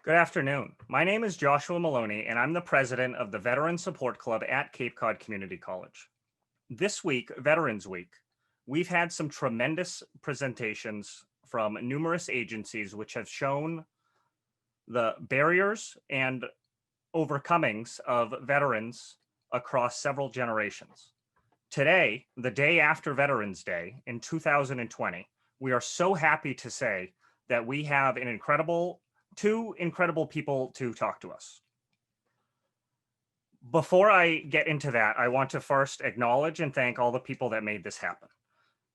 Good afternoon. My name is Joshua Maloney, and I'm the president of the Veteran Support Club at Cape Cod Community College. This week, Veterans Week, we've had some tremendous presentations from numerous agencies which have shown the barriers and overcomings of veterans across several generations. Today, the day after Veterans Day in 2020, we are so happy to say that we have two incredible people to talk to us. Before I get into that, I want to first acknowledge and thank all the people that made this happen.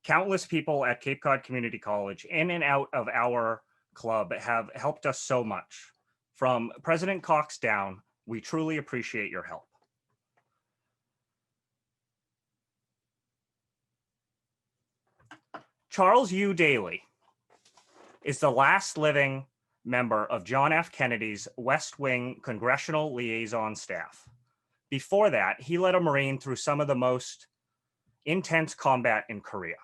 Countless people at Cape Cod Community College, in and out of our club, have helped us so much. From President Cox down, we truly appreciate your help. Charles U. Daly is the last living member of John F. Kennedy's West Wing Congressional Liaison staff. Before that, he led a Marine through some of the most intense combat in Korea.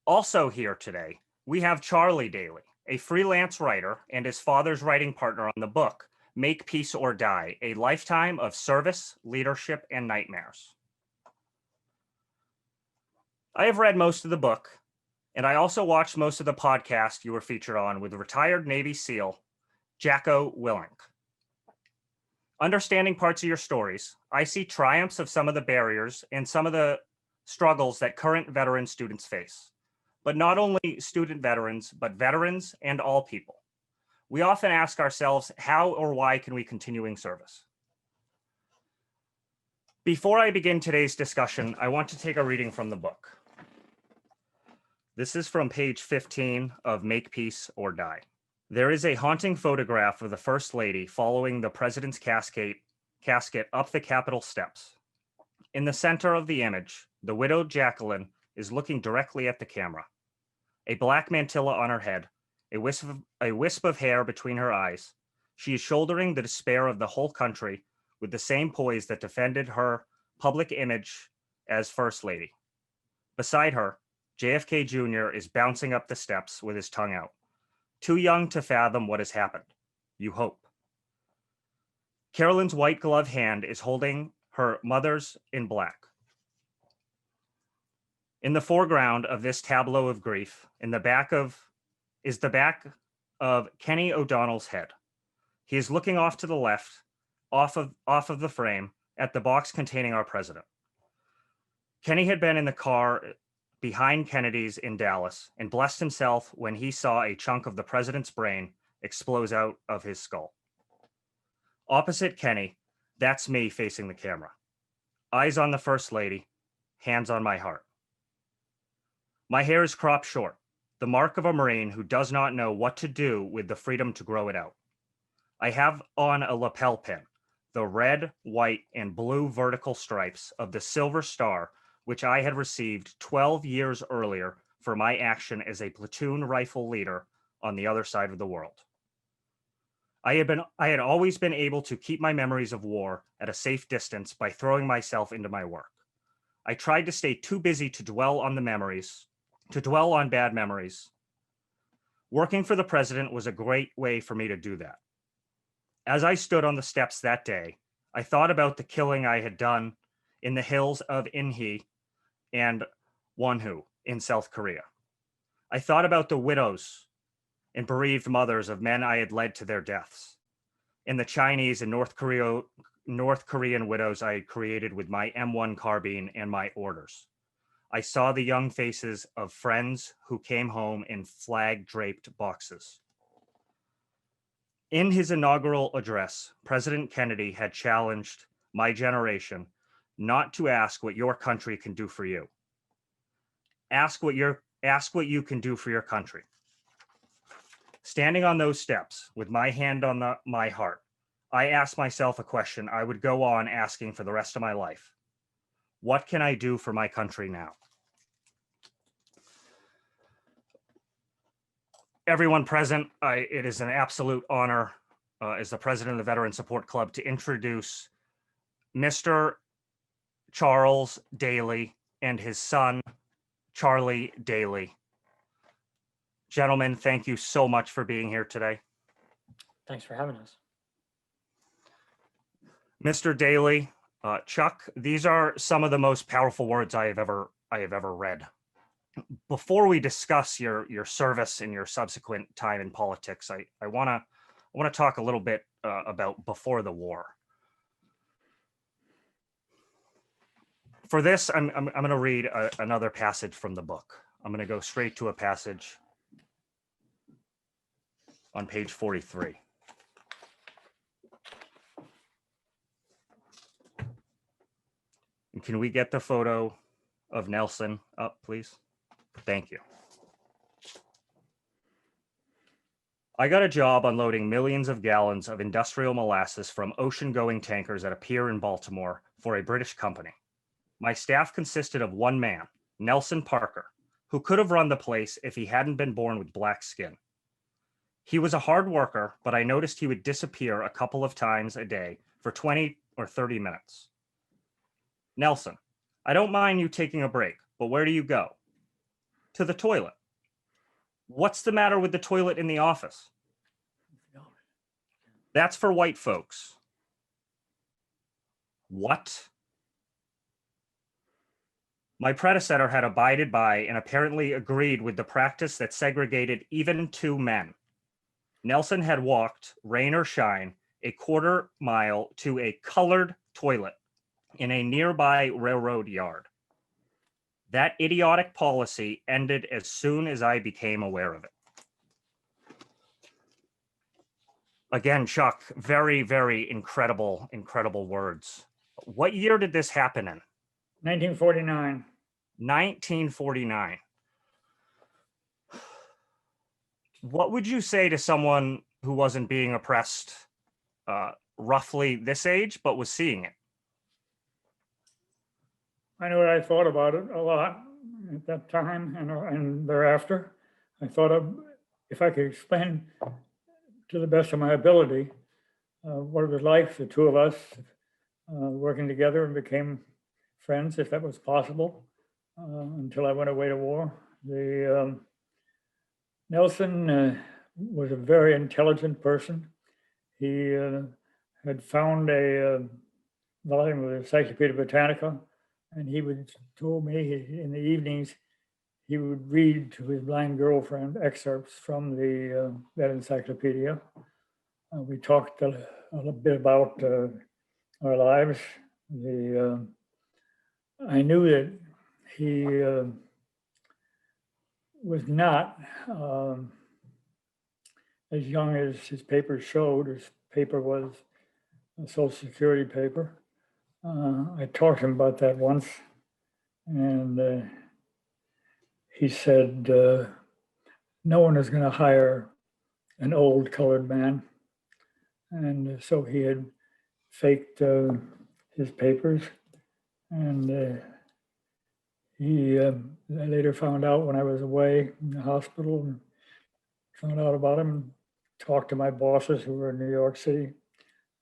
Also here today, we have Charlie Daly, a freelance writer and his father's writing partner on the book, Make Peace or Die, A Lifetime of Service, Leadership, and Nightmares. I have read most of the book, and I also watched most of the podcast you were featured on with retired Navy SEAL Jacko Willink. Understanding parts of your stories, I see triumphs of some of the barriers and some of the struggles that current veteran students face. But not only student veterans, but veterans and all people. We often ask ourselves, how or why can we continuing service? Before I begin today's discussion, I want to take a reading from the book. This is from page 15 of Make Peace or Die. There is a haunting photograph of the First Lady following the president's casket up the Capitol steps. In the center of the image, the widowed Jacqueline is looking directly at the camera. A black mantilla on her head, a wisp of hair between her eyes. She is shouldering the despair of the whole country with the same poise that defended her public image as First Lady. Beside her, JFK Jr. is bouncing up the steps with his tongue out. Too young to fathom what has happened. You hope. Carolyn's white gloved hand is holding her mother's in black. In the foreground of this tableau of grief, is the back of Kenny O'Donnell's head. He is looking off to the left, off of the frame, at the box containing our president. Kenny had been in the car behind Kennedy's in Dallas and blessed himself when he saw a chunk of the president's brain explode out of his skull. Opposite Kenny, that's me facing the camera. Eyes on the First Lady, hands on my heart. My hair is cropped short, the mark of a Marine who does not know what to do with the freedom to grow it out. I have on a lapel pin, the red, white, and blue vertical stripes of the Silver Star, which I had received 12 years earlier for my action as a platoon rifle leader on the other side of the world. I had always been able to keep my memories of war at a safe distance by throwing myself into my work. I tried to stay too busy to dwell on bad memories. Working for the president was a great way for me to do that. As I stood on the steps that day, I thought about the killing I had done in the hills of Inhe and Wonho in South Korea. I thought about the widows and bereaved mothers of men I had led to their deaths, and the Chinese and North Korean widows I had created with my M1 carbine and my orders. I saw the young faces of friends who came home in flag-draped boxes. In his inaugural address, President Kennedy had challenged my generation not to ask what your country can do for you. Ask what you can do for your country. Standing on those steps with my hand on my heart, I asked myself a question I would go on asking for the rest of my life. What can I do for my country now? Everyone present, it is an absolute honor as the president of the Veteran Support Club to introduce Mr. Charles Daly and his son, Charlie Daly. Gentlemen, thank you so much for being here today. Thanks for having us. Mr. Daly, Chuck, these are some of the most powerful words I have ever read. Before we discuss your service and your subsequent time in politics, I want to talk a little bit about before the war. For this, I'm going to read another passage from the book. I'm going to go straight to a passage on page 43. And can we get the photo of Nelson up, please? Thank you. I got a job unloading millions of gallons of industrial molasses from ocean-going tankers at a pier in Baltimore for a British company. My staff consisted of one man, Nelson Parker, who could have run the place if he hadn't been born with black skin. He was a hard worker, but I noticed he would disappear a couple of times a day for 20 or 30 minutes. Nelson, I don't mind you taking a break, but where do you go? To the toilet. What's the matter with the toilet in the office? That's for white folks. What? My predecessor had abided by and apparently agreed with the practice that segregated even two men. Nelson had walked, rain or shine, a quarter mile to a colored toilet in a nearby railroad yard. That idiotic policy ended as soon as I became aware of it. Again, Chuck, very, very incredible words. What year did this happen in? 1949. 1949. What would you say to someone who wasn't being oppressed roughly this age, but was seeing it? I know what I thought about it a lot at that time and thereafter. I thought if I could explain to the best of my ability what it was like, the two of us working together and became friends, if that was possible, until I went away to war. Nelson was a very intelligent person. He had found a volume of the Encyclopedia Britannica, and he would told me in the evenings he would read to his blind girlfriend excerpts from that encyclopedia. We talked a little bit about our lives. I knew that he was not as young as his papers showed. His paper was a Social Security paper. I talked to him about that once, and he said, no one is going to hire an old colored man. And so he had faked his papers, and I later found out when I was away in the hospital, and found out about him, talked to my bosses who were in New York City,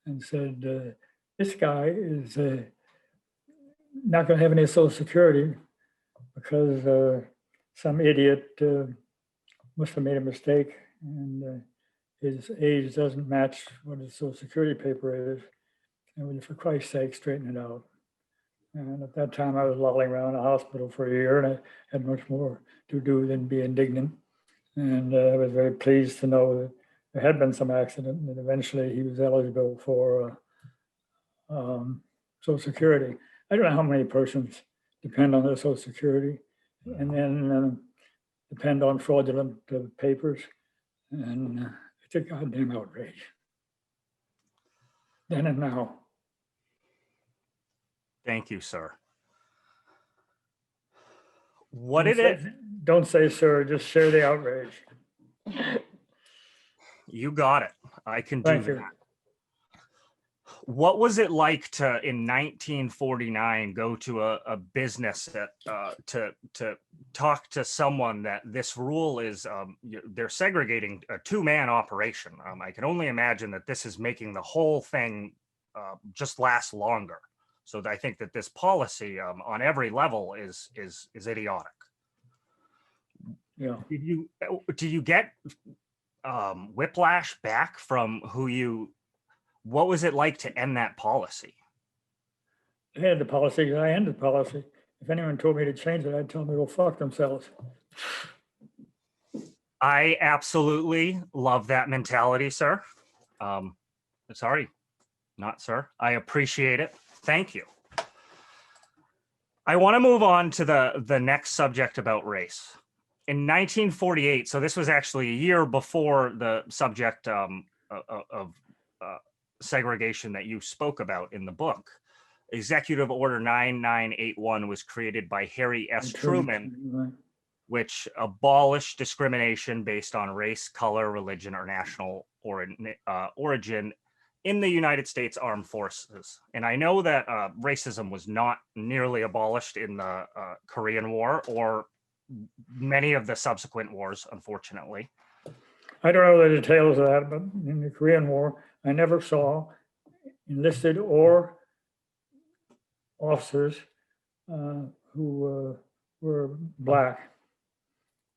and said, this guy is not going to have any Social Security because some idiot must have made a mistake, and his age doesn't match what his Social Security paper is. And would you, for Christ's sake, straighten it out? And at that time, I was lolling around the hospital for a year, and I had much more to do than be indignant. And I was very pleased to know that there had been some accident, and eventually he was eligible for Social Security. I don't know how many persons depend on their Social Security and then depend on fraudulent papers. And it's a goddamn outrage. Then and now. Thank you, sir. What did it? Don't say, sir, just share the outrage. You got it. I can do Thank that. you. What was it like to, in 1949, go to a business to talk to someone that this rule is, they're segregating a two-man operation? I can only imagine that this is making the whole thing just last longer. So I think that this policy on every level is idiotic. Yeah. Do you get whiplash back from what was it like to end that policy? I had the policy, I ended the policy. If anyone told me to change it, I'd tell them to go fuck themselves. I absolutely love that mentality, sir. Sorry, not sir. I appreciate it. Thank you. I want to move on to the next subject about race. In 1948, so this was actually a year before the subject of segregation that you spoke about in the book. Executive Order 9981 was created by Harry S. Truman, which abolished discrimination based on race, color, religion, or national origin in the United States Armed Forces. And I know that racism was not nearly abolished in the Korean War or many of the subsequent wars, unfortunately. I don't know the details of that, but in the Korean War, I never saw enlisted or officers who were black.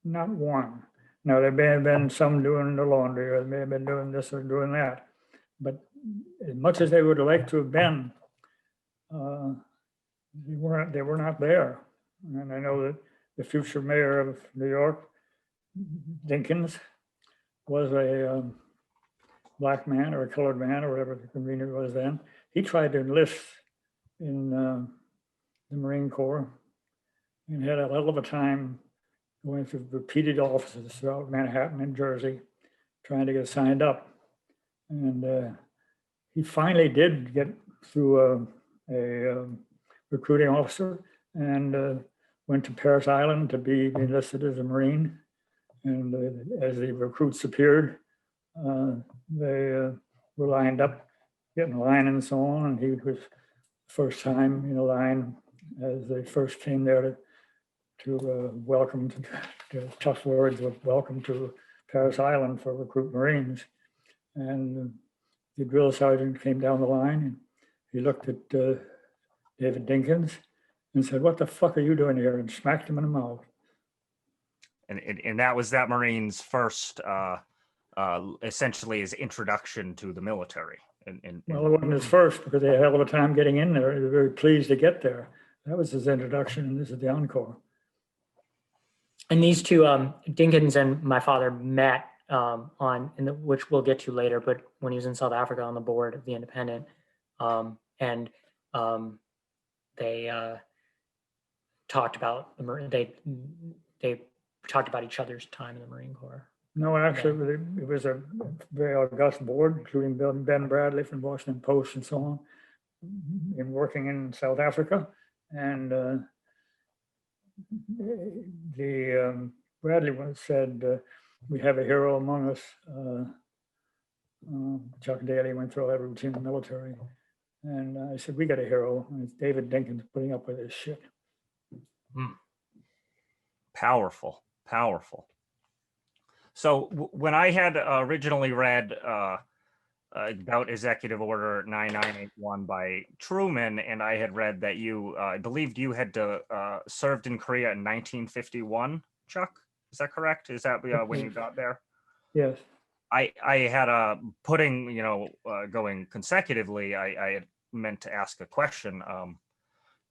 Not one. Now, there may have been some doing the laundry, or they may have been doing this or doing that. But as much as they would like to have been, they were not there. And I know that the future mayor of New York, Dinkins, was a black man or a colored man or whatever the convener was then. He tried to enlist in the Marine Corps and had a hell of a time going through repeated offices throughout Manhattan and Jersey, trying to get signed up. And he finally did get through a recruiting officer and went to Paris Island to be enlisted as a Marine. And as the recruits appeared, they were lined up, getting a line and so on. And he was first time in a line as they first came there to welcome, to tough words of welcome to Paris Island for recruit Marines. And the drill sergeant came down the line and he looked at David Dinkins and said, "What the fuck are you doing here?" and smacked him in the mouth. And that was that Marine's first, essentially his introduction to the military. Well, it wasn't his first because they had a hell of a time getting in there. They were very pleased to get there. That was his introduction, and this is the encore. And these two, Dinkins and my father, met which we'll get to later, but when he was in South Africa on the board of the Independent, and they talked about they talked about each other's time in the Marine Corps. No, actually, it was a very august board, including Ben Bradley from Washington Post and so on, in working in South Africa. And Bradley once said, "We have a hero among us." Chuck Daly went through all that routine in the military. And I said, "We got a hero, and it's David Dinkins putting up with this shit." Powerful, powerful. So when I had originally read about Executive Order 9981 by Truman, and I had read that I believed you had served in Korea in 1951, Chuck? Is that correct? Is that when you got there? Yes. I had putting, going consecutively, I had meant to ask a question.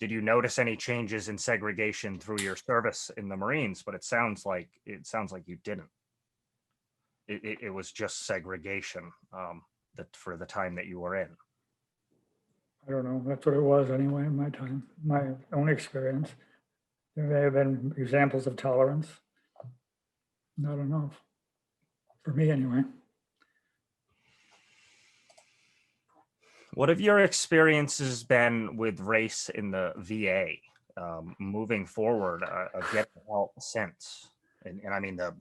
Did you notice any changes in segregation through your service in the Marines? But it sounds like you didn't. It was just segregation for the time that you were in. I don't know. That's what it was anyway in my time, my own experience. There may have been examples of tolerance. Not enough. For me anyway. What have your experiences been with race in the VA moving forward get help since? And I mean the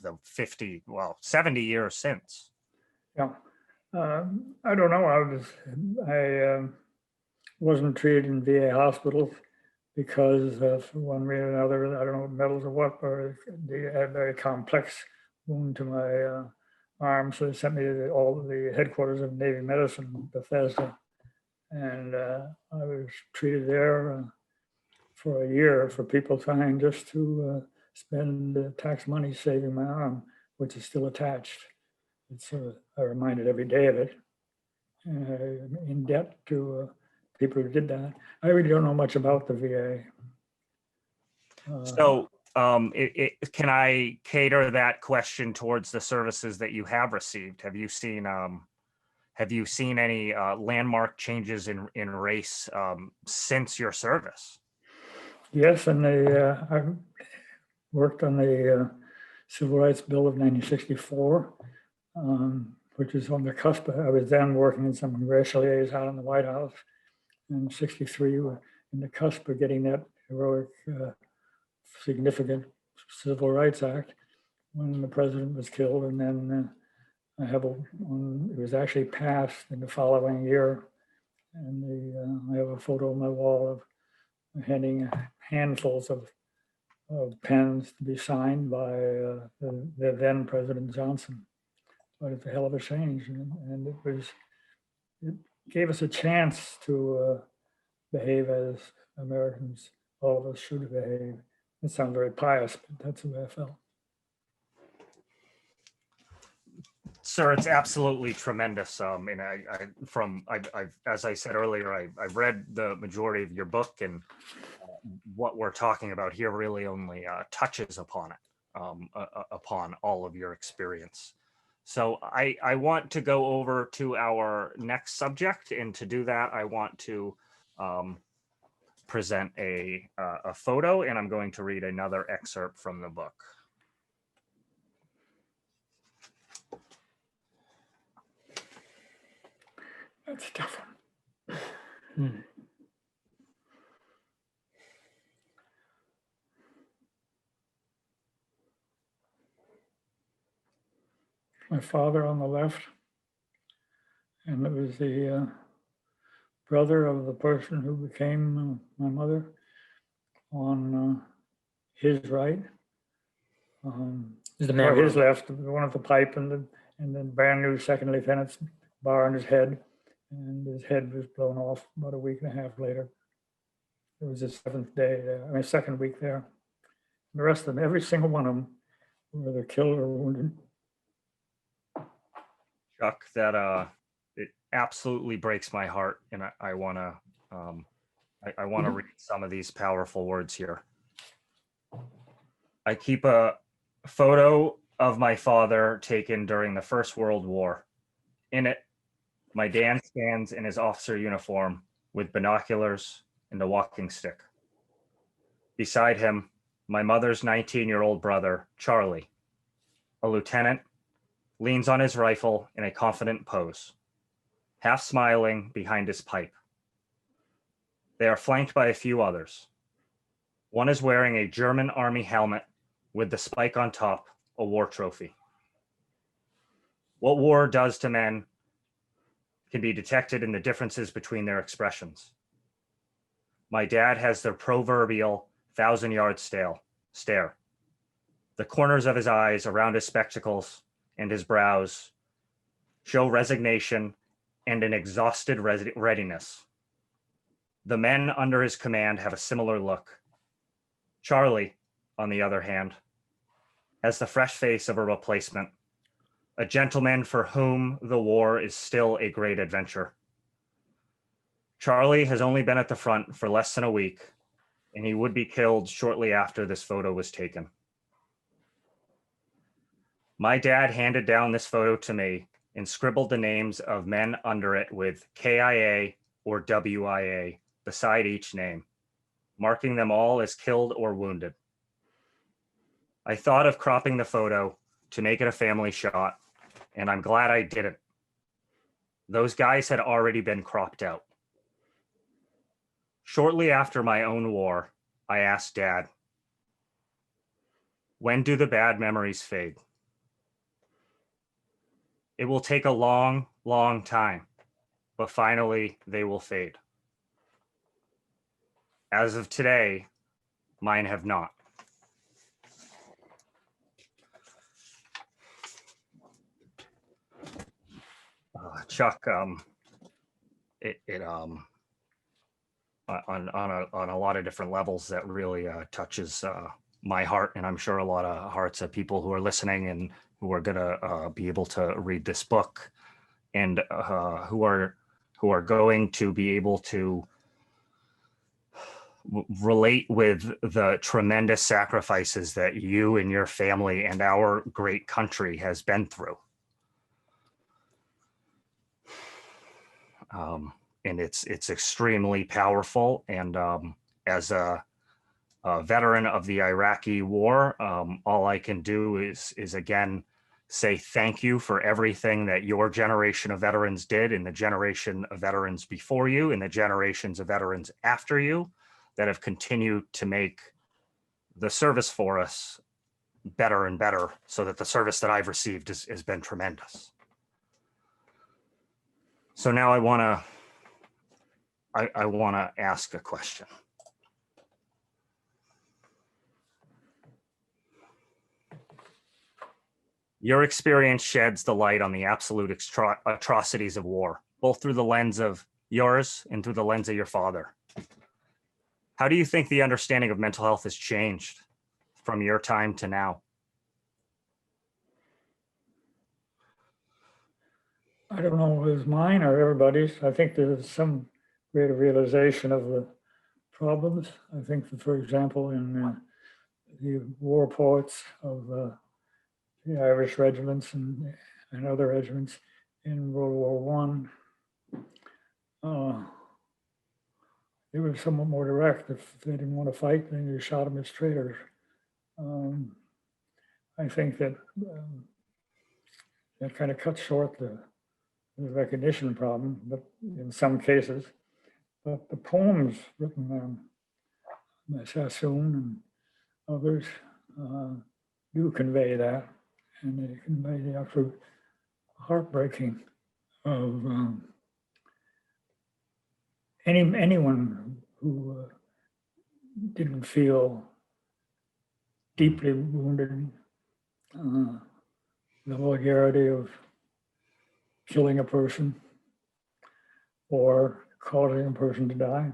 70 years since. Yeah. I don't know. I wasn't treated in VA hospitals because for one reason or another, I don't know, medals or what, or they had a very complex wound to my arm. So they sent me to all the headquarters of Navy Medicine, Bethesda. And I was treated there for a year for people trying just to spend tax money saving my arm, which is still attached. it's I'm reminded every day of it. In debt to people who did that. I really don't know much about the VA. So can I cater that question towards the services that you have received? Have you seen any landmark changes in race since your service? Yes, and I worked on the Civil Rights Bill of 1964, which is on the cusp. I was then working in some congressional areas out in the White House. And 63, we were in the cusp of getting that heroic, significant Civil Rights Act when the president was killed. And then I have it was actually passed in the following year. And I have a photo on my wall of handing handfuls of pens to be signed by the then President Johnson. But it's a hell of a change, and it gave us a chance to behave as Americans, all of us should behave. It sounds very pious, but that's the way I felt. Sir, it's absolutely tremendous. And I've as I said earlier, I've read the majority of your book, and what we're talking about here really only touches upon it, upon all of your experience. So I want to go over to our next subject, and to do that, I want to present a photo, and I'm going to read another excerpt from the book. That's tough. My father on the left, and it was the brother of the person who became my mother on his right. The Or man. his left, the one with the pipe and the brand new second lieutenant's bar on his head, and his head was blown off about a week and a half later. It was his seventh day there, I mean, second week there. The rest of them, every single one of them, were either killed or wounded. Chuck, that it absolutely breaks my heart, and I want to read some of these powerful words here. I keep a photo of my father taken during the First World War. In it, my dad stands in his officer uniform with binoculars and a walking stick. Beside him, my mother's 19-year-old brother, Charlie, a lieutenant, leans on his rifle in a confident pose, half smiling behind his pipe. They are flanked by a few others. One is wearing a German army helmet with the spike on top, a war trophy. What war does to men can be detected in the differences between their expressions. My dad has the proverbial 1,000-yard stare. The corners of his eyes, around his spectacles, and his brows show resignation and an exhausted readiness. The men under his command have a similar look. Charlie, on the other hand, has the fresh face of a replacement, a gentleman for whom the war is still a great adventure. Charlie has only been at the front for less than a week, and he would be killed shortly after this photo was taken. My dad handed down this photo to me and scribbled the names of men under it with KIA or WIA beside each name, marking them all as killed or wounded. I thought of cropping the photo to make it a family shot, and I'm glad I didn't. Those guys had already been cropped out. Shortly after my own war, I asked Dad, when do the bad memories fade? It will take a long, long time, but finally they will fade. As of today, mine have not. Chuck, on a lot of different levels, that really touches my heart, and I'm sure a lot of hearts of people who are listening and who are going to be able to read this book, and who are going to be able to relate with the tremendous sacrifices that you and your family and our great country has been through. And it's extremely powerful. And as a veteran of the Iraqi war, all I can do is again say thank you for everything that your generation of veterans did, and the generation of veterans before you, and the generations of veterans after you, that have continued to make the service for us better and better, so that the service that I've received has been tremendous. So now I want to ask a question. Your experience sheds the light on the absolute atrocities of war, both through the lens of yours and through the lens of your father. How do you think the understanding of mental health has changed from your time to now? I don't know if it was mine or everybody's. I think there's some greater realization of the problems. I think that, for example, in the war poets of the Irish regiments and other regiments in World War I, they were somewhat more direct. If they didn't want to fight, then you shot them as traitors. I think that that kind of cuts short the recognition problem, but in some cases. But the poems written by Sassoon and others do convey that, and they convey the absolute heartbreaking of anyone who didn't feel deeply wounded, the vulgarity of killing a person or causing a person to die.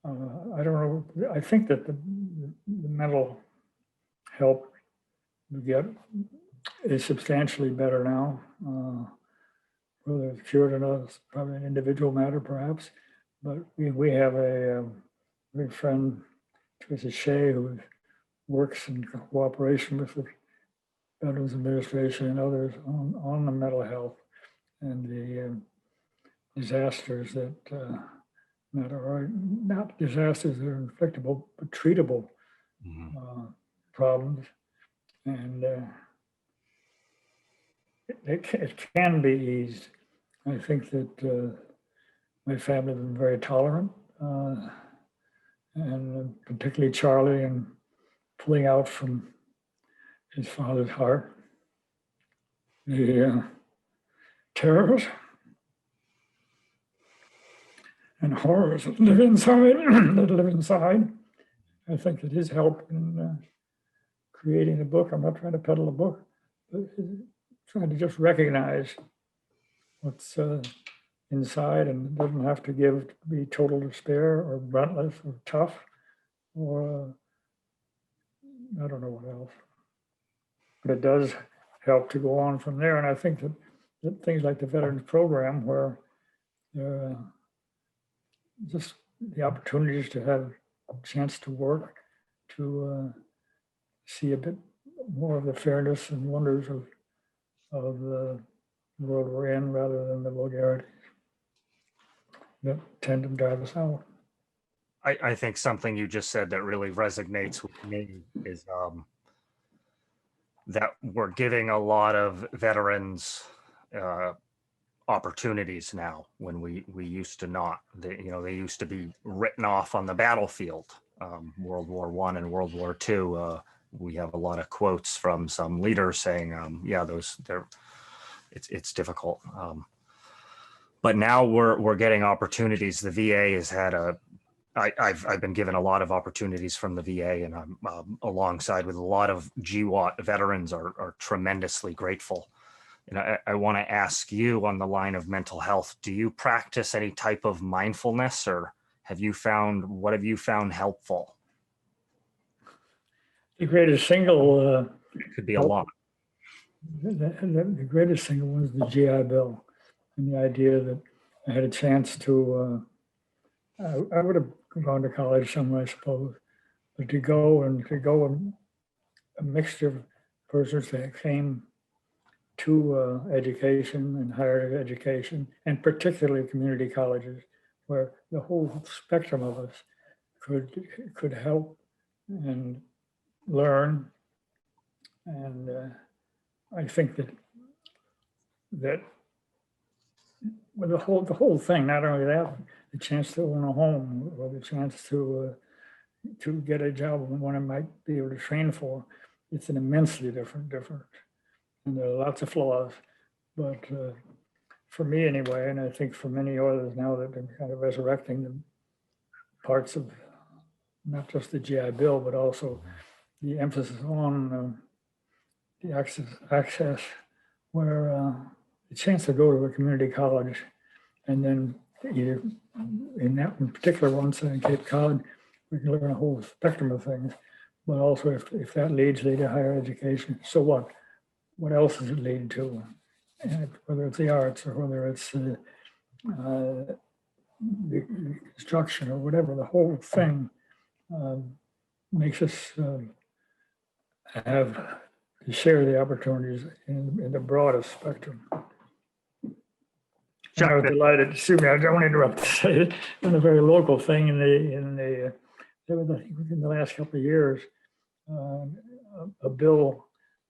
I don't know. I think that the mental help we get is substantially better now. Whether it's cured or not, it's probably an individual matter, perhaps. But we have a good friend, Teresa Shea, who works in cooperation with the Veterans Administration and others on the mental health and the disasters that are not disasters that are inflictable, but treatable problems. And it can be eased. I think that my family has been very tolerant, and particularly Charlie, and pulling out from his father's heart the terrors and horrors that live inside. I think that his help in creating a book. I'm not trying to peddle a book, but trying to just recognize what's inside, and it doesn't have to be total despair or bluntness or tough or I don't know what else. But it does help to go on from there. And I think that things like the Veterans Program, where just the opportunities to have a chance to work, to see a bit more of the fairness and wonders of the world we're in, rather than the vulgarities that tend to drive us out. I think something you just said that really resonates with me is that we're giving a lot of veterans opportunities now when we used to not. They used to be written off on the battlefield. World War I and World War II. We have a lot of quotes from some leaders saying, it's difficult. But now we're getting opportunities. The VA has had I've been given a lot of opportunities from the VA, and I'm alongside with a lot of GWAT veterans are tremendously grateful. And I want to ask you, on the line of mental health, do you practice any type of mindfulness, or what have you found helpful? The greatest single It could be a lot. The greatest thing was the GI Bill, and the idea that I had a chance to, I would have gone to college somewhere, I suppose, but to go and a mixture of persons that came to education and higher education, and particularly community colleges, where the whole spectrum of us could help and learn. And I think that well, the whole thing, not only that, the chance to own a home or the chance to get a job one I might be able to train for, it's an immensely different. And there are lots of flaws, but for me anyway, and I think for many others now that they're kind of resurrecting the parts of not just the GI Bill, but also the emphasis on the access where the chance to go to a community college and then either in that particular one, so in Cape Cod, we can learn a whole spectrum of things, but also if that leads to higher education, so what? What else does it lead to? And whether it's the arts or whether it's the construction or whatever, the whole thing makes us have to share the opportunities in the broadest spectrum. And I was delighted to see me. I don't want to interrupt to say it. On a very local thing there was, I think within the last couple of years, a bill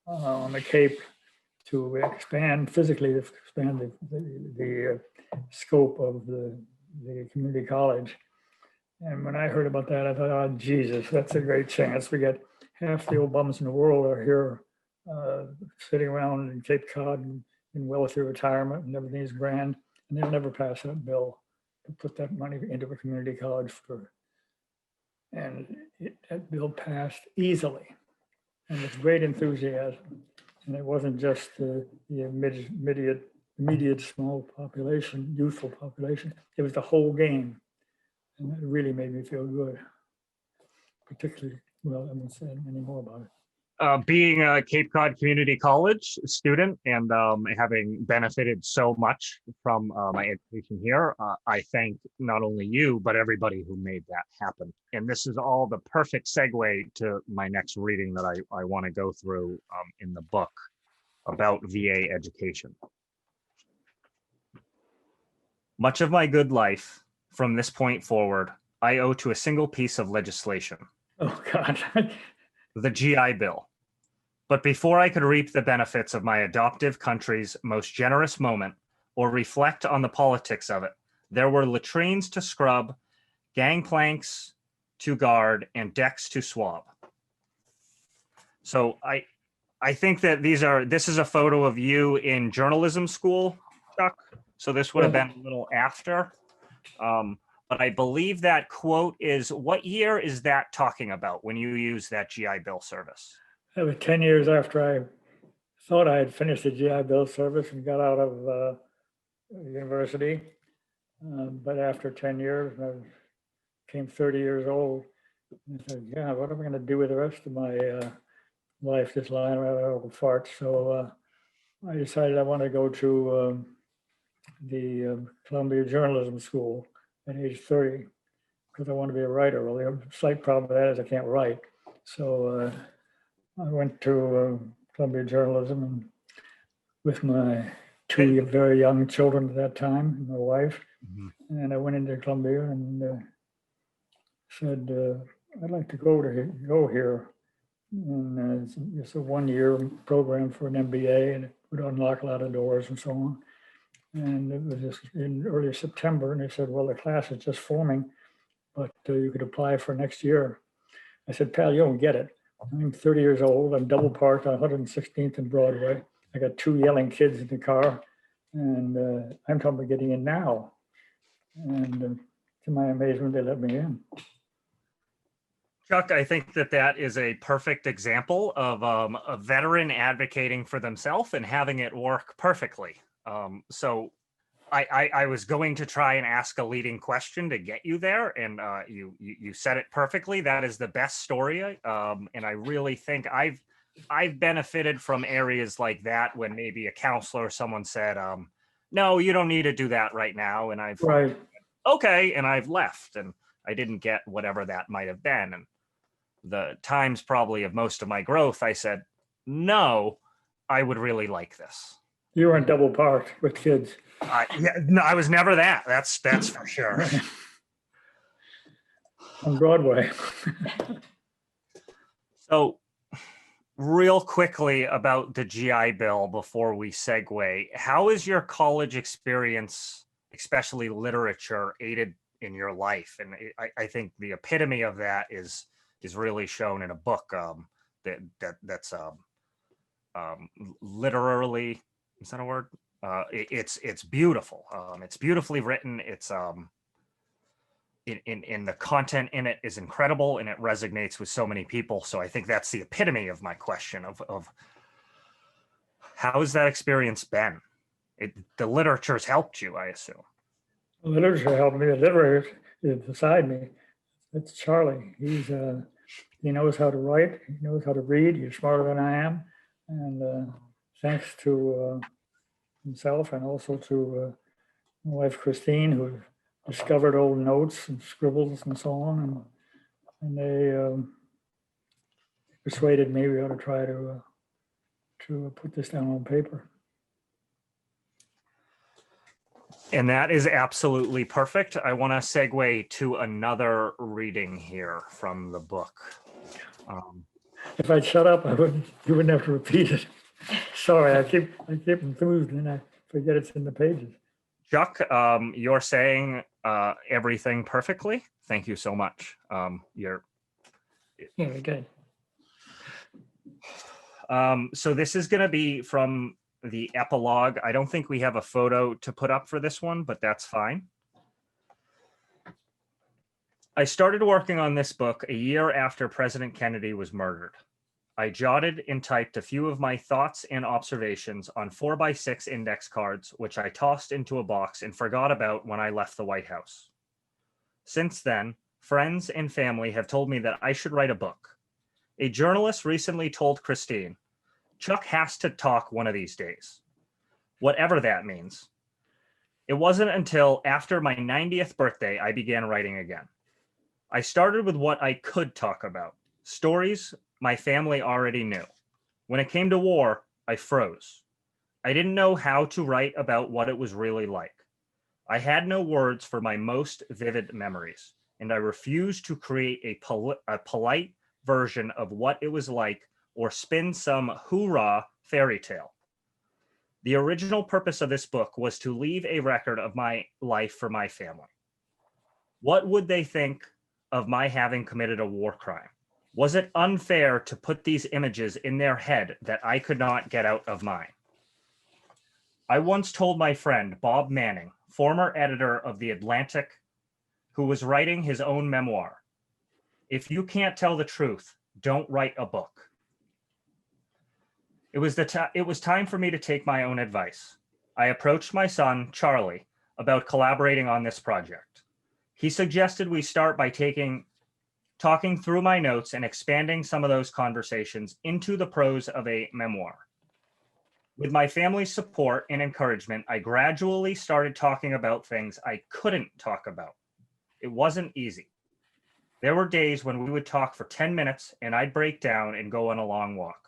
on the Cape to physically expand the scope of the community college. And when I heard about that, I thought, oh, Jesus, that's a great chance. We got half the old bums in the world are here sitting around in Cape Cod in wealthy retirement and everything's grand. And they'll never pass that bill to put that money into a community college and that bill passed easily and with great enthusiasm. And it wasn't just the immediate small population, youthful population, it was the whole game. And it really made me feel good, particularly, well, I won't say any more about it. Being a Cape Cod Community College student and having benefited so much from my education here, I thank not only you, but everybody who made that happen. And this is all the perfect segue to my next reading that I want to go through in the book about VA education. Much of my good life from this point forward, I owe to a single piece of legislation. Oh, God. The GI Bill. But before I could reap the benefits of my adoptive country's most generous moment or reflect on the politics of it, there were latrines to scrub, gangplanks to guard, and decks to swab. So I think that this is a photo of you in journalism school, Chuck. So this would have been a little after. But I believe that quote is, what year is that talking about when you use that GI Bill service? That was 10 years after I thought I had finished the GI Bill service and got out of university. But after 10 years, I became 30 years old. And I said, yeah, what am I going to do with the rest of my life, just lying around old farts? So I decided I want to go to the Columbia Journalism School at age 30 because I want to be a writer. Well, the slight problem with that is I can't write. So I went to Columbia Journalism and with my two very young children at that time, and my wife, and I went into Columbia and said, I'd like to go here. And it's a one-year program for an MBA, and it would unlock a lot of doors and so on. And it was just in early September, and they said, well, the class is just forming, but you could apply for next year. I said, pal, you don't get it. I'm 30 years old. I'm double parked on 116th and Broadway. I got two yelling kids in the car, and I'm talking about getting in now. And to my amazement, they let me in. Chuck, I think that is a perfect example of a veteran advocating for themselves and having it work perfectly. So I was going to try and ask a leading question to get you there, and you said it perfectly. That is the best story, and I really think I've benefited from areas like that when maybe a counselor or someone said, no, you don't need to do that right now. And I've, Right. okay, and I've left, and I didn't get whatever that might have been. And the times probably of most of my growth, I said, no, I would really like this. You weren't double parked with kids. Yeah, no, I was never that. That's for sure. On Broadway. So real quickly about the GI Bill before we segue, how is your college experience, especially literature, aided in your life? And I think the epitome of that is really shown in a book that's literally, is that a word? It's beautiful. It's beautifully written. It's in the content in it is incredible, and it resonates with so many people. So I think that's the epitome of my question of how has that experience been? The literature's helped you, I assume. Literature helped me. The literature is beside me. It's Charlie. He knows how to write. He knows how to read. He's smarter than I am. And thanks to himself and also to my wife Christine, who discovered old notes and scribbles and so on, and they persuaded me we ought to try to put this down on paper. And that is absolutely perfect. I want to segue to another reading here from the book. If I'd shut up, you wouldn't have to repeat it. Sorry, I keep enthused and I forget it's in the pages. Chuck, you're saying everything perfectly. Thank you so much. Yeah, very good. So this is going to be from the epilogue. I don't think we have a photo to put up for this one, but that's fine. I started working on this book a year after President Kennedy was murdered. I jotted and typed a few of my thoughts and observations on 4x6 index cards, which I tossed into a box and forgot about when I left the White House. Since then, friends and family have told me that I should write a book. A journalist recently told Christine, Chuck has to talk one of these days, whatever that means. It wasn't until after my 90th birthday I began writing again. I started with what I could talk about, stories my family already knew. When it came to war, I froze. I didn't know how to write about what it was really like. I had no words for my most vivid memories, and I refused to create a polite version of what it was like or spin some hoorah fairy tale. The original purpose of this book was to leave a record of my life for my family. What would they think of my having committed a war crime? Was it unfair to put these images in their head that I could not get out of mine? I once told my friend, Bob Manning, former editor of The Atlantic, who was writing his own memoir, if you can't tell the truth, don't write a book. It was time for me to take my own advice. I approached my son, Charlie, about collaborating on this project. He suggested we start by talking through my notes and expanding some of those conversations into the prose of a memoir. With my family's support and encouragement, I gradually started talking about things I couldn't talk about. It wasn't easy. There were days when we would talk for 10 minutes and I'd break down and go on a long walk.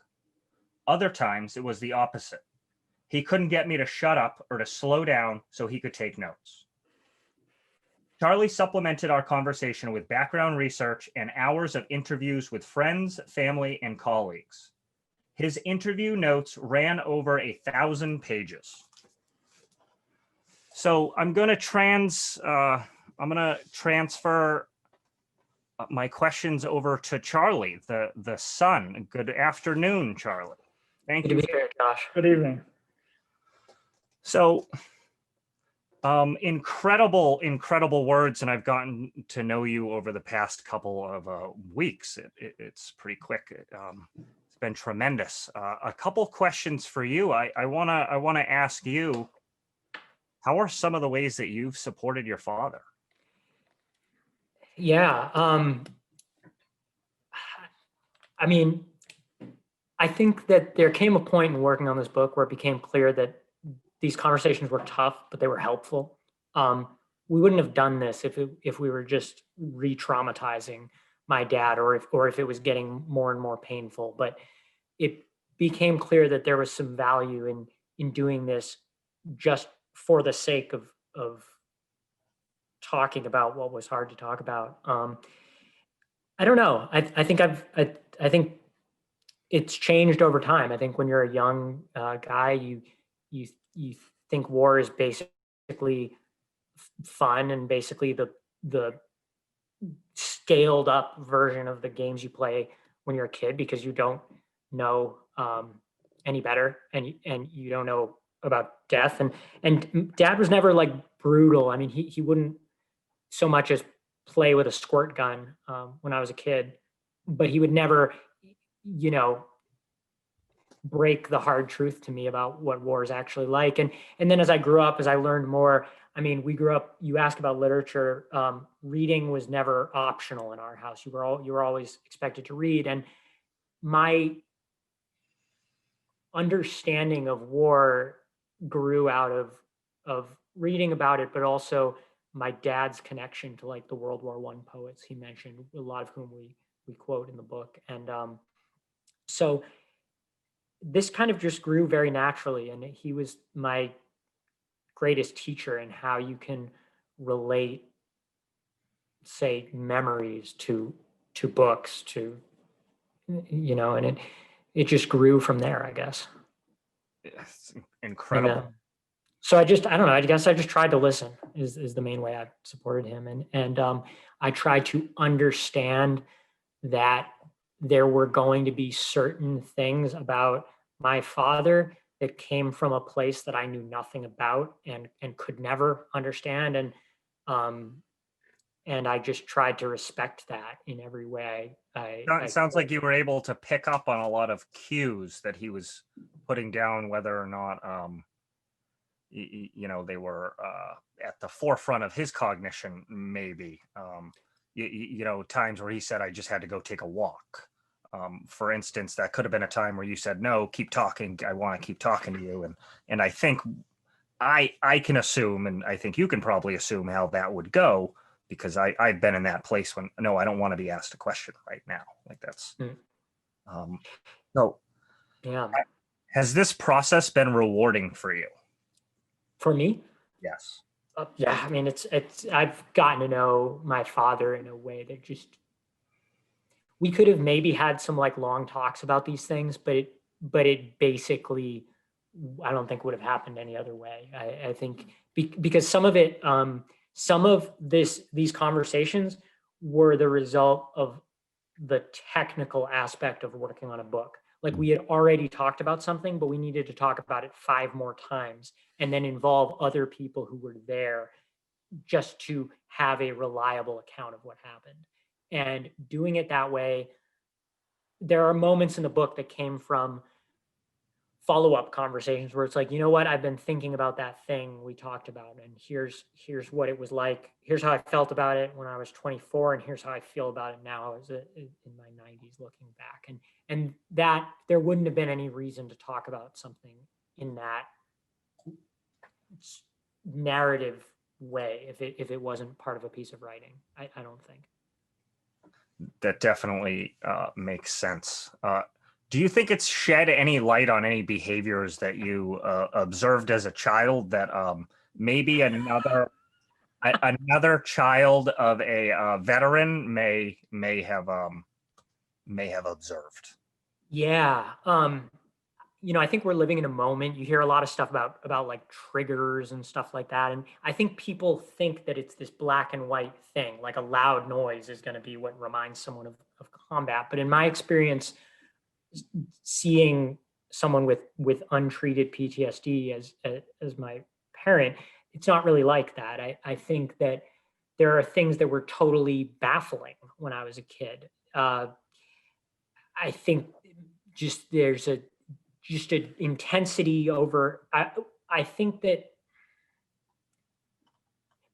Other times it was the opposite. He couldn't get me to shut up or to slow down so he could take notes. Charlie supplemented our conversation with background research and hours of interviews with friends, family, and colleagues. His interview notes ran over 1,000 pages. So I'm going to transfer my questions over to Charlie, the son. Good afternoon, Charlie. Thank Good you. to be here, Josh. Good evening. So incredible words, and I've gotten to know you over the past couple of weeks. It's pretty quick. It's been tremendous. A couple questions for you. I wanna ask you, how are some of the ways that you've supported your father? Yeah. I mean, I think that there came a point in working on this book where it became clear that these conversations were tough, but they were helpful. We wouldn't have done this if we were just re-traumatizing my dad, or if it was getting more and more painful. But it became clear that there was some value in doing this just for the sake of talking about what was hard to talk about. I don't know. I think I think it's changed over time. I think when you're a young guy, you think war is basically fun and basically the scaled up version of the games you play when you're a kid, because you don't know any better, and you don't know about death. And dad was never like brutal. I mean, he wouldn't so much as play with a squirt gun when I was a kid, but he would never, you know, break the hard truth to me about what war is actually like. And then as I grew up, as I learned more, I mean, we grew up, you asked about literature, reading was never optional in our house. You were always expected to read. And my understanding of war grew out of reading about it, but also my dad's connection to like the World War I poets he mentioned, a lot of whom we quote in the book. And so this kind of just grew very naturally, and he was my greatest teacher in how you can relate, say, memories to books, to, you know, and it just grew from there, I guess. It's incredible. And, so I don't know, I guess I just tried to listen is the main way I supported him. And I tried to understand that there were going to be certain things about my father that came from a place that I knew nothing about and could never understand. And I just tried to respect that in every way. It sounds like you were able to pick up on a lot of cues that he was putting down, whether or not you know, they were at the forefront of his cognition, maybe. You know, times where he said, I just had to go take a walk. For instance, that could have been a time where you said, no, keep talking. I want to keep talking to you. And I think I can assume, and I think you can probably assume how that would go, because I've been in that place when, no, I don't want to be asked a question right now. Like that's, so Yeah. has this process been rewarding for you? For me? Yes. Yeah, I mean, it's I've gotten to know my father in a way that just, we could have maybe had some like long talks about these things, but it basically, I don't think would have happened any other way. I think because some of it, some of these conversations were the result of the technical aspect of working on a book. Like we had already talked about something, but we needed to talk about it 5 more times and then involve other people who were there just to have a reliable account of what happened. And doing it that way, there are moments in the book that came from follow-up conversations where it's like, you know what, I've been thinking about that thing we talked about, and here's what it was like. Here's how I felt about it when I was 24, and here's how I feel about it now as in my 90s looking back. And that there wouldn't have been any reason to talk about something in that narrative way if it wasn't part of a piece of writing. I don't think. That definitely makes sense. Do you think it's shed any light on any behaviors that you observed as a child that maybe another child of a veteran may have observed? Yeah. You know, I think we're living in a moment. You hear a lot of stuff about like triggers and stuff like that. And I think people think that it's this black and white thing, like a loud noise is going to be what reminds someone of combat. But in my experience, seeing someone with untreated PTSD as my parent, it's not really like that. I think that there are things that were totally baffling when I was a kid. I think just there's just an intensity over, I think that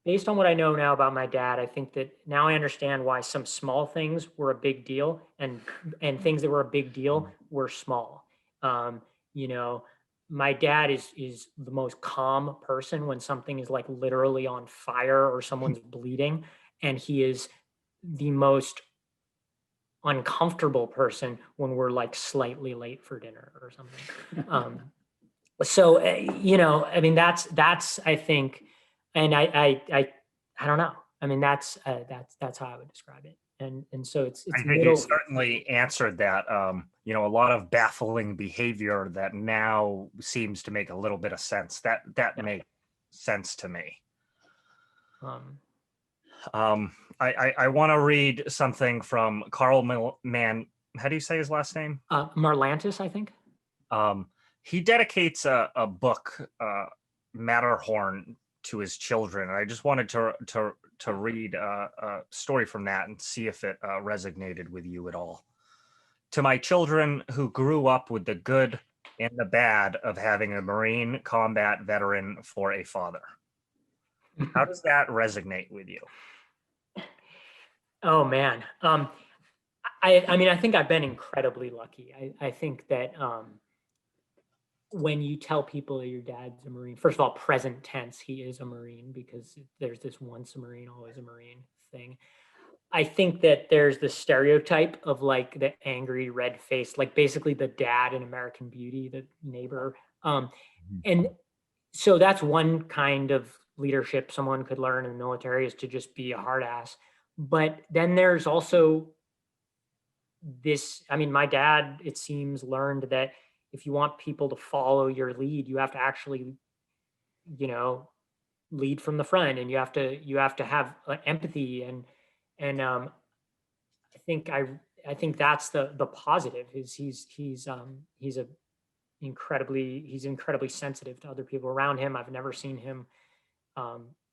based on what I know now about my dad, I think that now I understand why some small things were a big deal, and things that were a big deal were small. Um, you know, my dad is the most calm person when something is like literally on fire or someone's bleeding, and he is the most uncomfortable person when we're like slightly late for dinner or something. So I mean, that's I think, and I don't know. I mean, that's how I would describe it. And so it's I think you middle. certainly answered that. A lot of baffling behavior that now seems to make a little bit of sense. That Yeah. makes sense to me. Um, I want to read something from Carl Man. How do you say his last name? Marlantis, I think. He dedicates a book, Matterhorn, to his children. And I just wanted to read a story from that and see if it resonated with you at all. To my children who grew up with the good and the bad of having a Marine combat veteran for a father. How does that resonate with you? Oh man. I mean, I think I've been incredibly lucky. I think that when you tell people your dad's a Marine, first of all, present tense, he is a Marine, because there's this once a Marine, always a Marine thing. I think that there's the stereotype of like the angry red face, like basically the dad in American Beauty, the neighbor. And so that's one kind of leadership someone could learn in the military, is to just be a hard ass. But then there's also this, I mean, my dad, it seems, learned that if you want people to follow your lead, you have to actually, you know, lead from the front, and you have to have empathy, and I think that's the positive, is he's incredibly sensitive to other people around him. I've never seen him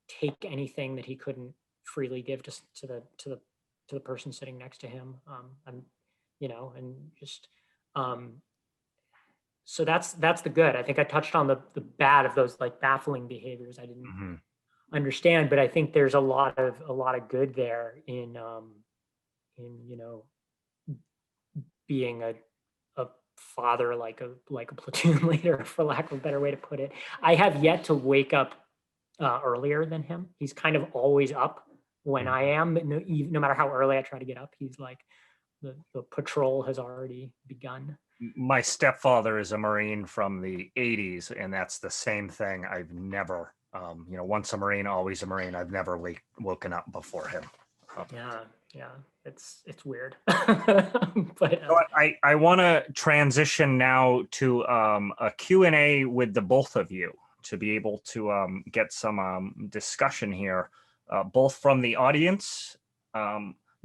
take anything that he couldn't freely give to the person sitting next to him. And just so that's the good. I think I touched on the bad of those like baffling behaviors I didn't Mm-hmm. understand, but I think there's a lot of good there in being a father, like a platoon leader, for lack of a better way to put it. I have yet to wake up earlier than him. He's kind of always up when I am, no matter how early I try to get up. He's like, the patrol has already begun. My stepfather is a Marine from the 80s, and that's the same thing. I've never, once a Marine, always a Marine. I've never woken up before him. Yeah, it's weird. But So I want to transition now to a Q&A with the both of you, to be able to get some discussion here, both from the audience.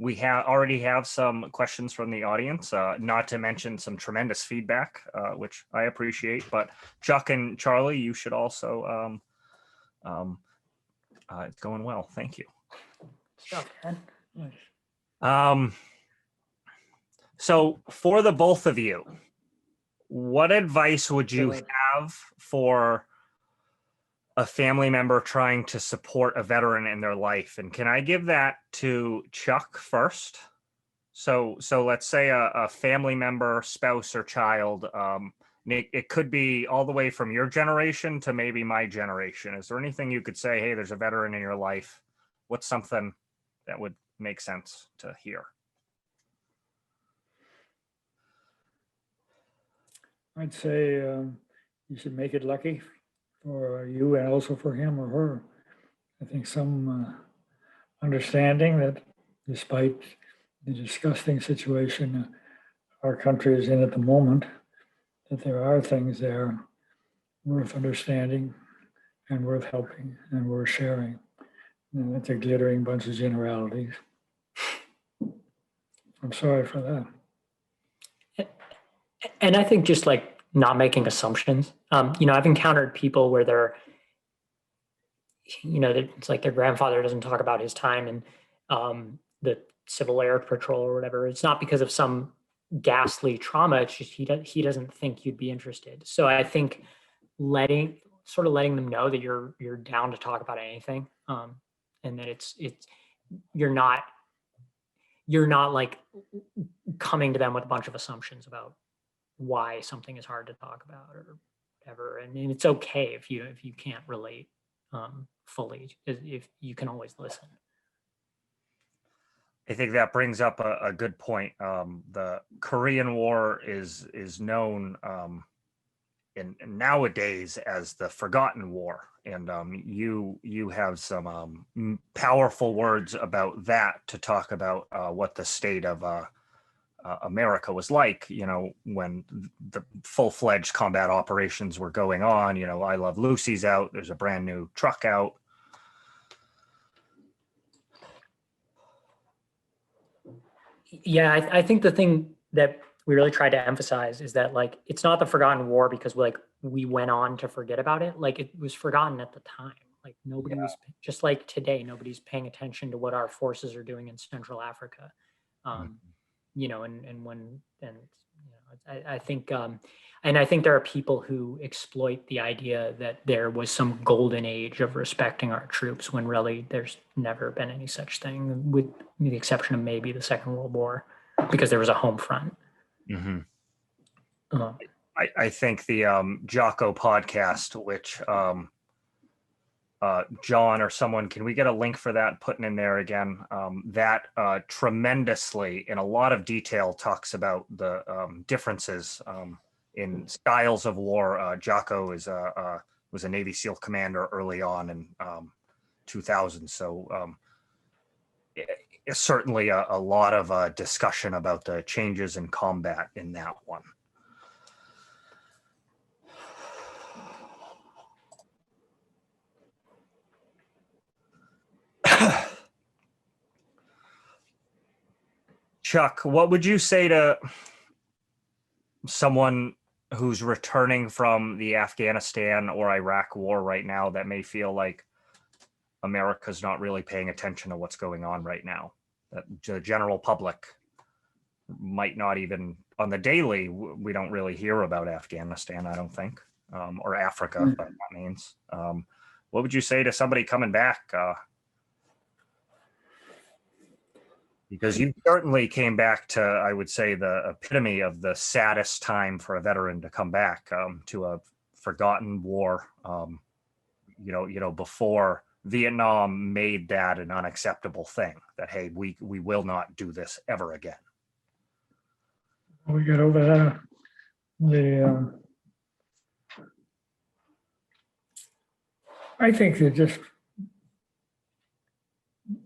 We already have some questions from the audience, not to mention some tremendous feedback, which I appreciate. But Chuck and Charlie, you should also, it's going well. Thank you. stuff, man. Nice. So for the both of you, what advice would you have for a family member trying to support a veteran in their life? And can I give that to Chuck first? So let's say a family member, spouse, or child. It could be all the way from your generation to maybe my generation. Is there anything you could say, hey, there's a veteran in your life? What's something that would make sense to hear? I'd say you should make it lucky for you and also for him or her. I think some understanding that despite the disgusting situation our country is in at the moment, that there are things there worth understanding and worth helping and worth sharing. And that's a glittering bunch of generalities. I'm sorry for that. And I think just like not making assumptions. I've encountered people where they're, it's like their grandfather doesn't talk about his time in the Civil Air Patrol or whatever. It's not because of some ghastly trauma. It's just he doesn't think you'd be interested. So I think letting them know that you're down to talk about anything. and that it's you're not like coming to them with a bunch of assumptions about why something is hard to talk about or whatever. And it's okay if you can't relate fully, if you can always listen. I think that brings up a good point. The Korean War is known in nowadays as the Forgotten War, and you have some powerful words about that to talk about what the state of America was like, when the full-fledged combat operations were going on. I Love Lucy's out. There's a brand new truck out. Yeah, I think the thing that we really tried to emphasize is that, like, it's not the forgotten war because we went on to forget about it. Like, it was forgotten at the time. Like, nobody was, just like today, nobody's paying attention to what our forces are doing in Central Africa. I think and I think there are people who exploit the idea that there was some golden age of respecting our troops when really there's never been any such thing, with the exception of maybe the Second World War, because there was a home front. I think the Jocko podcast, which John or someone, can we get a link for that, putting in there again? That tremendously, in a lot of detail, talks about the differences in styles of war. Jocko was a Navy SEAL commander early on in 2000. So it's certainly a lot of discussion about the changes in combat in that one. Chuck, what would you say to someone who's returning from the Afghanistan or Iraq war right now that may feel like America's not really paying attention to what's going on right now? That the general public might not even, on the daily, we don't really hear about Afghanistan, I don't think, or Africa, by that means. What would you say to somebody coming back? Because you certainly came back to, I would say, the epitome of the saddest time for a veteran to come back to a forgotten war. Before Vietnam made that an unacceptable thing. That, hey, we will not do this ever again. We get over that. I think that just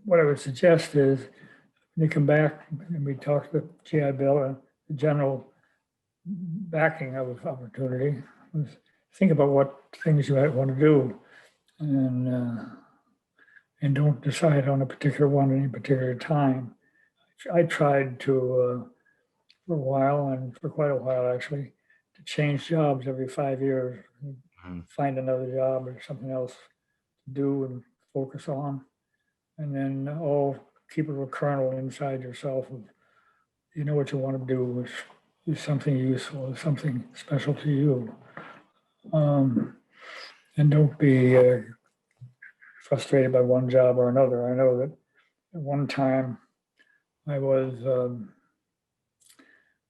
what I would suggest is, when you come back and we talk to the GI Bill and the general backing of opportunity, think about what things you might want to do, and don't decide on a particular one at any particular time. I tried to, for a while, and for quite a while actually, to change jobs every 5 years, find another job or something else to do and focus on, and then keep a little kernel inside yourself of, what you want to do is something useful, something special to you. And don't be frustrated by one job or another. I know that at one time I was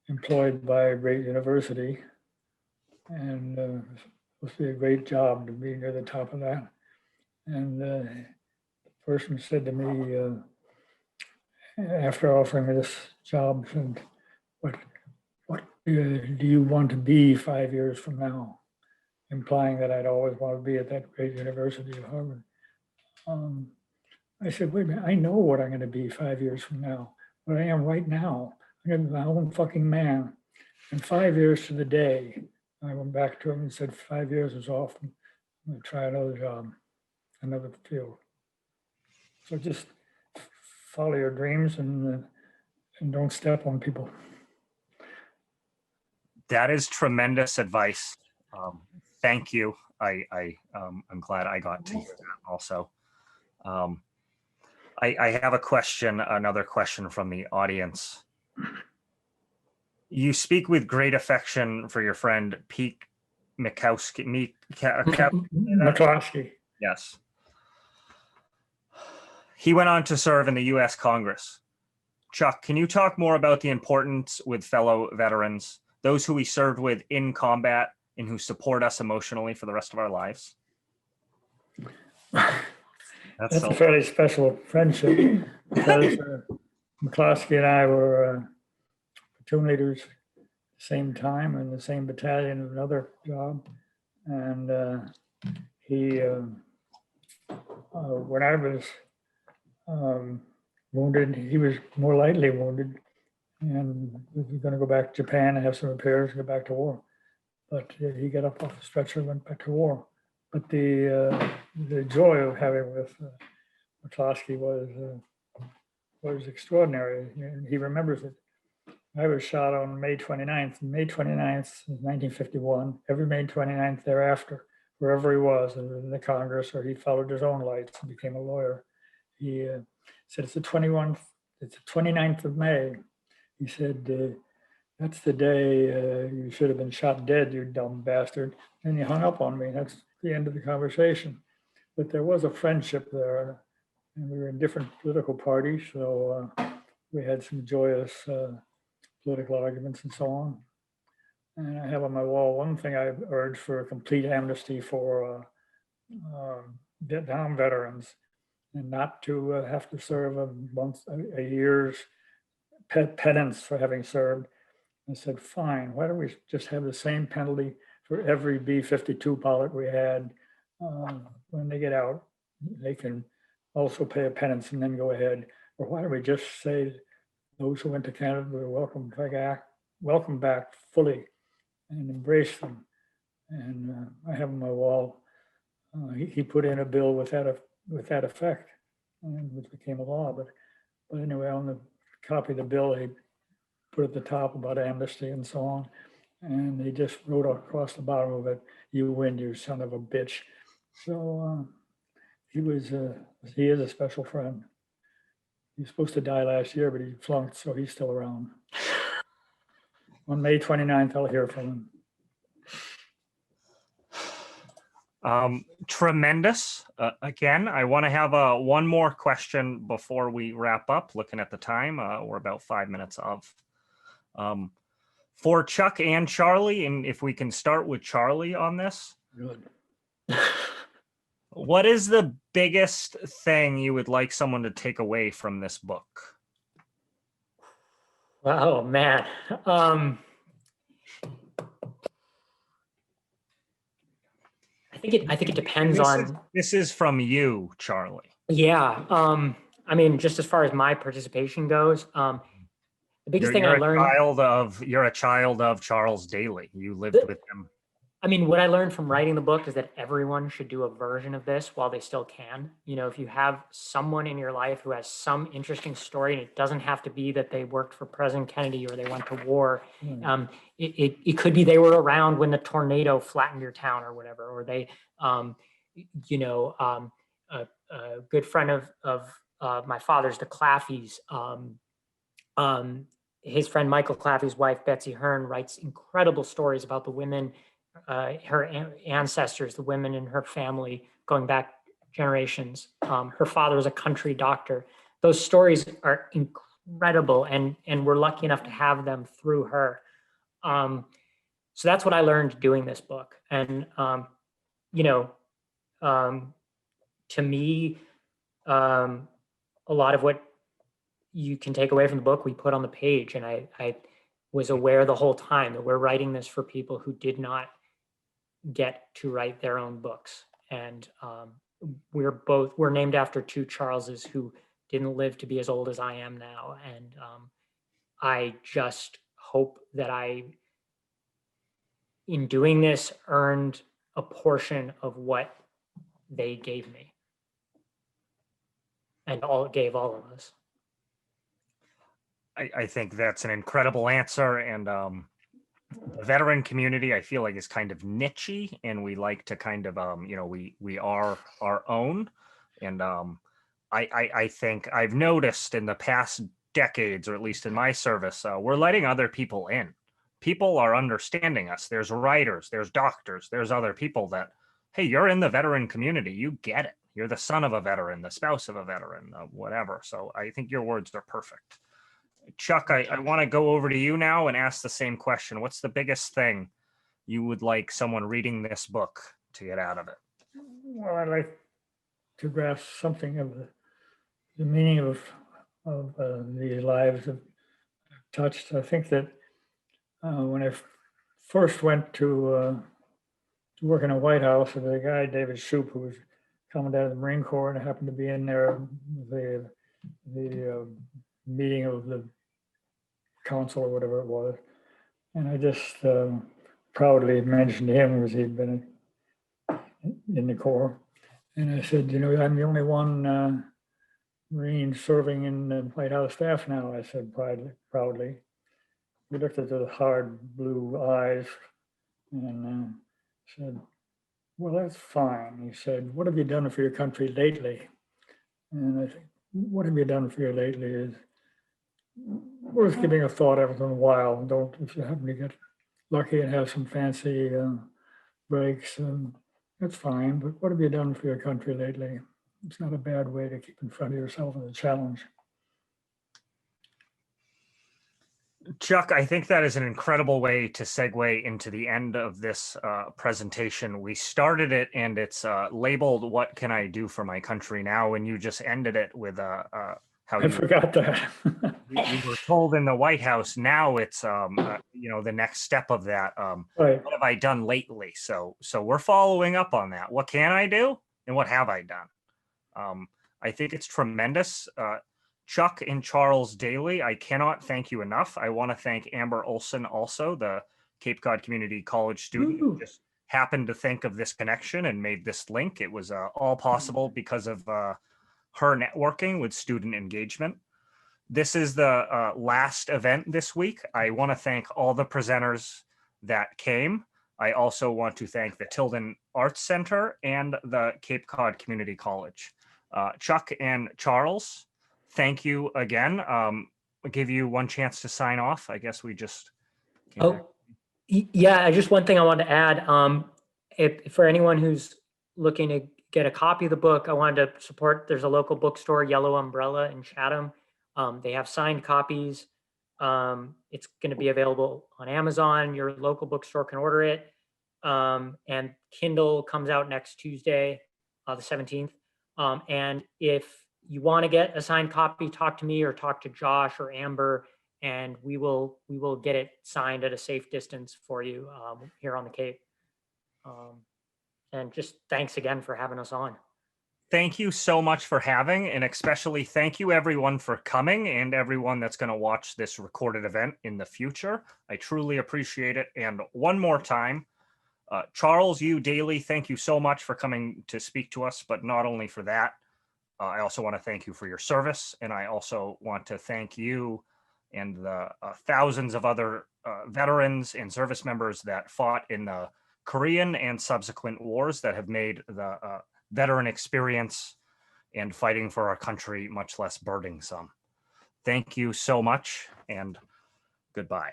employed by a great university, and it was supposed to be a great job to be near the top of that. And the person said to me, after offering me this job, said, what do you want to be 5 years from now? Implying that I'd always want to be at that great university of Harvard. I said, wait a minute, I know what I'm going to be 5 years from now. What I am right now, I'm going to be my own fucking man. And 5 years to the day, I went back to him and said, 5 years is off. I'm going to try another job, another field. So just follow your dreams and don't step on people. That is tremendous advice. Thank you. I'm glad I got to hear that also. I have another question from the audience. You speak with great affection for your friend Pete McCloskey. McCloskey. Yes. He went on to serve in the U.S. Congress. Chuck, can you talk more about the importance with fellow veterans, those who we served with in combat and who support us emotionally for the rest of our lives? That's a fairly special friendship because McCloskey and I were platoon leaders at the same time in the same battalion of another job. And he, when I was wounded, he was more lightly wounded and was going to go back to Japan and have some repairs, go back to war. But he got up off the stretcher and went back to war. But the joy of having with McCloskey was extraordinary. And he remembers it. I was shot on May 29th. May 29th, 1951. Every May 29th thereafter, wherever he was, in the Congress, or he followed his own lights and became a lawyer. He said, it's the 29th of May. He said, that's the day you should have been shot dead, you dumb bastard. And he hung up on me. That's the end of the conversation. But there was a friendship there. And we were in different political parties. So we had some joyous political arguments and so on. And I have on my wall one thing I urged for a complete amnesty for Vietnam veterans, and not to have to serve a year's penance for having served. I said, fine, why don't we just have the same penalty for every B-52 pilot we had when they get out? They can also pay a penance and then go ahead. Or why don't we just say those who went to Canada were welcome back fully and embrace them? And I have on my wall, he put in a bill with that effect, and which became a law. But anyway, on the copy of the bill, he put at the top about amnesty and so on. And he just wrote across the bottom of it, you win, you son of a bitch. So he is a special friend. He was supposed to die last year, but he flunked, so he's still around. On May 29th, I'll hear from him. Tremendous. Again, I want to have one more question before we wrap up. Looking at the time, we're about 5 minutes of. For Chuck and Charlie, and if we can start with Charlie on this. Good. What is the biggest thing you would like someone to take away from this book? Oh, man. I think it depends on. This is from you, Charlie. Yeah. I mean, just as far as my participation goes, the biggest thing I learned. You're a child of Charles Daly. You lived with him. I mean, what I learned from writing the book is that everyone should do a version of this while they still can. You know, if you have someone in your life who has some interesting story, and it doesn't have to be that they worked for President Kennedy or they went to war. It could be they were around when the tornado flattened your town or whatever, or they, a good friend of my father's, the Claffeys, his friend Michael Claffey's wife, Betsy Hearn, writes incredible stories about the women, her ancestors, the women in her family going back generations. Her father was a country doctor. Those stories are incredible, and we're lucky enough to have them through her. So that's what I learned doing this book. And, to me, a lot of what you can take away from the book, we put on the page. And I was aware the whole time that we're writing this for people who did not get to write their own books. And we're named after two Charleses who didn't live to be as old as I am now. And I just hope that in doing this, earned a portion of what they gave me and gave all of us. I think that's an incredible answer. And the veteran community, I feel like, is kind of nichey, and we like to kind of, we are our own. And I think I've noticed in the past decades, or at least in my service, we're letting other people in. People are understanding us. There's writers, there's doctors, there's other people that, hey, you're in the veteran community. You get it. You're the son of a veteran, the spouse of a veteran, whatever. So I think your words are perfect. Chuck, I want to go over to you now and ask the same question. What's the biggest thing you would like someone reading this book to get out of it? Well, I'd like to grasp something of the meaning of the lives of touched. I think that when I first went to work in a White House with a guy, David Shoup, who was coming out of the Marine Corps, and I happened to be in there, the meeting of the council or whatever it was. And I just proudly mentioned him because he'd been in the Corps. And I said, you know, I'm the only one Marine serving in the White House staff now, I said proudly. He looked at the hard blue eyes and said, well, that's fine. He said, what have you done for your country lately? And I think, what have you done for you lately is worth giving a thought every once in a while. Don't, if you happen to get lucky and have some fancy breaks, that's fine. But what have you done for your country lately? It's not a bad way to keep in front of yourself as a challenge. Chuck, I think that is an incredible way to segue into the end of this presentation. We started it and it's labeled, "What can I do for my country now?" And you just ended it with how I forgot that. you were told in the White House. Now it's you know, the next step of that. Right. What have I done lately? So we're following up on that. What can I do and what have I done? I think it's tremendous. Chuck and Charles Daly, I cannot thank you enough. I want to thank Amber Olson also, the Cape Cod Community College student who just happened to think of this connection and made this link. It was all possible because of her networking with student engagement. This is the last event this week. I want to thank all the presenters that came. I also want to thank the Tilden Arts Center and the Cape Cod Community College. Chuck and Charles, thank you again. I'll give you one chance to sign off. I guess we just. Yeah, just one thing I wanted to add. If for anyone who's looking to get a copy of the book, I wanted to support. There's a local bookstore, Yellow Umbrella in Chatham. They have signed copies. It's going to be available on Amazon. Your local bookstore can order it. And Kindle comes out next Tuesday, the 17th. And if you want to get a signed copy, talk to me or talk to Josh or Amber, and we will get it signed at a safe distance for you here on the Cape. And just thanks again for having us on. Thank you so much for having, and especially thank you everyone for coming and everyone that's going to watch this recorded event in the future. I truly appreciate it. And one more time, Charles, you, Daly, thank you so much for coming to speak to us, but not only for that, I also want to thank you for your service. And I also want to thank you and the thousands of other veterans and service members that fought in the Korean and subsequent wars that have made the veteran experience and fighting for our country much less burdensome. Thank you so much and goodbye.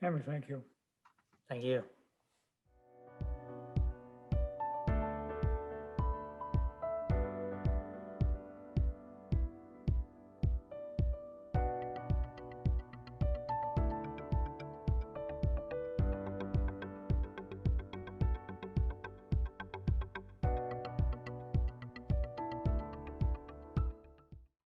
Amber, thank you. Thank you.